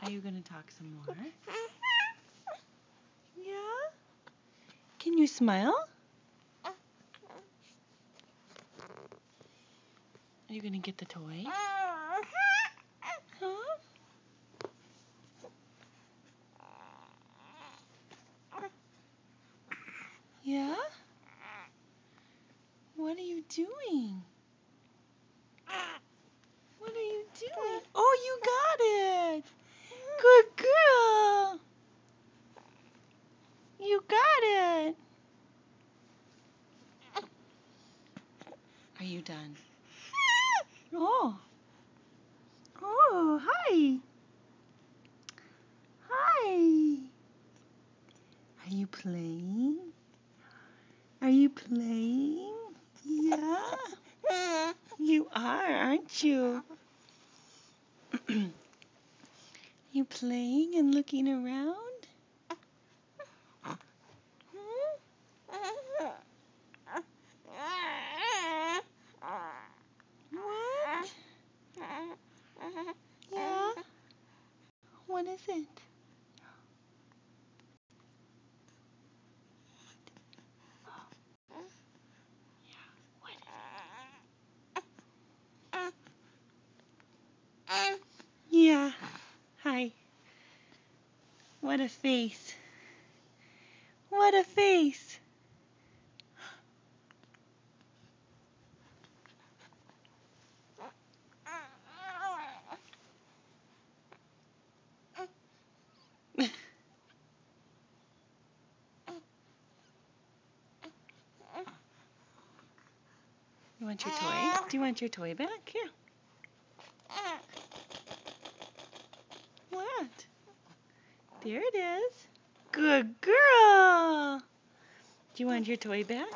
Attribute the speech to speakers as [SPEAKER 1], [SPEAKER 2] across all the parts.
[SPEAKER 1] Are you going to talk some more? Yeah? Can you smile? Are you going to get the toy? Huh? Yeah? What are you doing? What are you doing? Oh, you got it! Good girl! You got it! Are you done? Oh. Oh, hi. Hi. Are you playing? Are you playing? Yeah. You are, aren't you? You playing and looking around? What? Yeah? What is it? Yeah. Hi. What a face. What a face. You want your toy? Do you want your toy back? Here. What? There it is. Good girl. Do you want your toy back?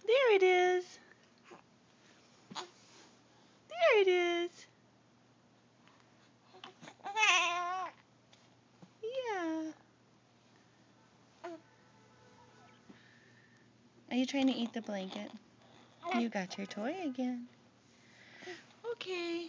[SPEAKER 1] There it is. There it is. Yeah. Are you trying to eat the blanket? You got your toy again. Okay.